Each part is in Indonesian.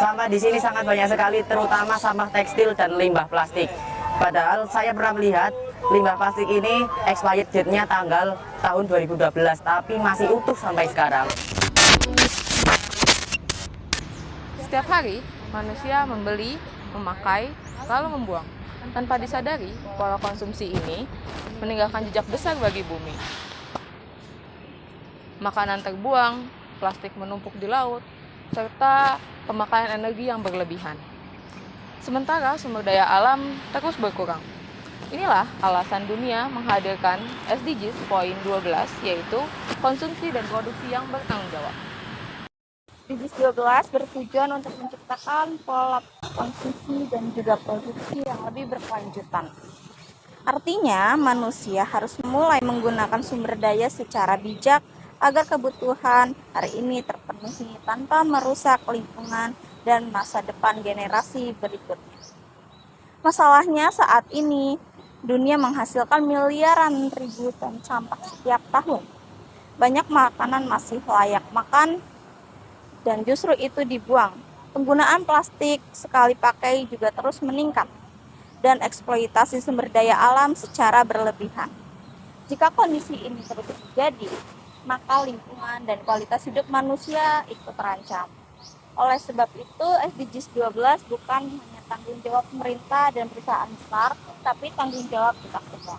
Sampah di sini sangat banyak sekali, terutama sampah tekstil dan limbah plastik. Padahal saya pernah melihat limbah plastik ini expired date-nya tanggal tahun 2012, tapi masih utuh sampai sekarang. Setiap hari, manusia membeli, memakai, lalu membuang. Tanpa disadari, pola konsumsi ini meninggalkan jejak besar bagi bumi. Makanan terbuang, plastik menumpuk di laut, serta pemakaian energi yang berlebihan. Sementara sumber daya alam terus berkurang. Inilah alasan dunia menghadirkan SDGs poin 12, yaitu konsumsi dan produksi yang bertanggung jawab. SDGs 12 bertujuan untuk menciptakan pola konsumsi dan juga produksi yang lebih berkelanjutan. Artinya, manusia harus mulai menggunakan sumber daya secara bijak agar kebutuhan hari ini terpenuhi tanpa merusak lingkungan dan masa depan generasi berikutnya. Masalahnya saat ini, dunia menghasilkan miliaran ribu ton sampah setiap tahun. Banyak makanan masih layak makan dan justru itu dibuang. Penggunaan plastik sekali pakai juga terus meningkat dan eksploitasi sumber daya alam secara berlebihan. Jika kondisi ini terus terjadi, maka lingkungan dan kualitas hidup manusia ikut terancam. Oleh sebab itu, SDGs 12 bukan hanya tanggung jawab pemerintah dan perusahaan besar, tapi tanggung jawab kita semua.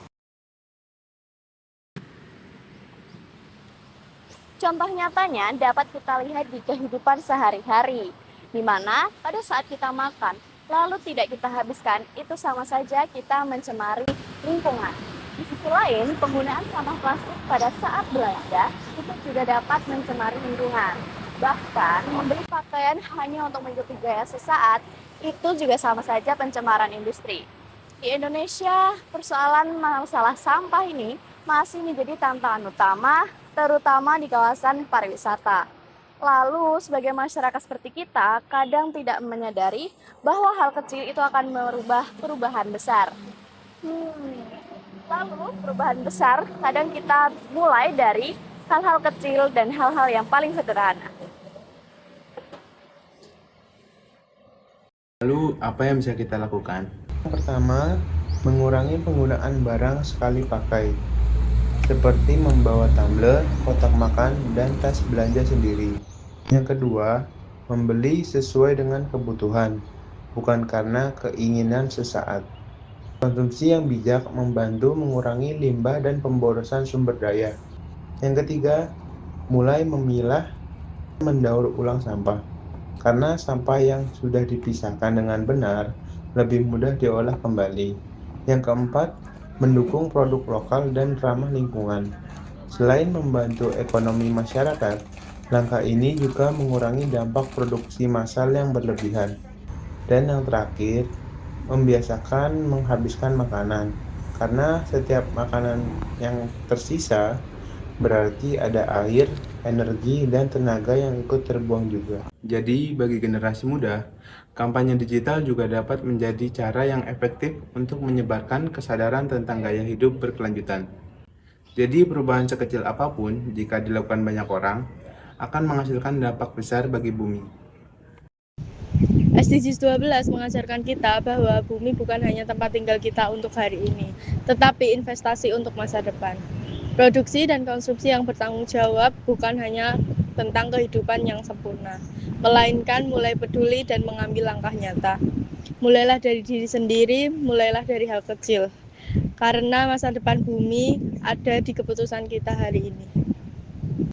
Contoh nyatanya dapat kita lihat di kehidupan sehari-hari, di mana pada saat kita makan, lalu tidak kita habiskan, itu sama saja kita mencemari lingkungan. Di sisi lain, penggunaan sampah plastik pada saat belanja itu juga dapat mencemari lingkungan. Bahkan, membeli pakaian hanya untuk mengikuti gaya sesaat, itu juga sama saja pencemaran industri. Di Indonesia, persoalan masalah sampah ini masih menjadi tantangan utama, terutama di kawasan pariwisata. Lalu, sebagai masyarakat seperti kita, kadang tidak menyadari bahwa hal kecil itu akan merubah perubahan besar. Lalu, perubahan besar kadang kita mulai dari hal-hal kecil dan hal-hal yang paling sederhana. Lalu, apa yang bisa kita lakukan? Yang pertama, mengurangi penggunaan barang sekali pakai, seperti membawa tumbler, kotak makan, dan tas belanja sendiri. Yang kedua, membeli sesuai dengan kebutuhan, bukan karena keinginan sesaat. Konsumsi yang bijak membantu mengurangi limbah dan pemborosan sumber daya. Yang ketiga, mulai memilah dan mendaur ulang sampah. Karena sampah yang sudah dipisahkan dengan benar lebih mudah diolah kembali. Yang keempat, mendukung produk lokal dan ramah lingkungan. Selain membantu ekonomi masyarakat, langkah ini juga mengurangi dampak produksi massal yang berlebihan. Dan yang terakhir, membiasakan menghabiskan makanan. Karena setiap makanan yang tersisa berarti ada air, energi, dan tenaga yang ikut terbuang juga. Jadi, bagi generasi muda, kampanye digital juga dapat menjadi cara yang efektif untuk menyebarkan kesadaran tentang gaya hidup berkelanjutan. Jadi, perubahan sekecil apapun, jika dilakukan banyak orang, akan menghasilkan dampak besar bagi bumi. SDGs 12 mengajarkan kita bahwa bumi bukan hanya tempat tinggal kita untuk hari ini, tetapi investasi untuk masa depan. Produksi dan konsumsi yang bertanggung jawab bukan hanya tentang kehidupan yang sempurna, melainkan mulai peduli dan mengambil langkah nyata. Mulailah dari diri sendiri, mulailah dari hal kecil. Karena masa depan bumi ada di keputusan kita hari ini.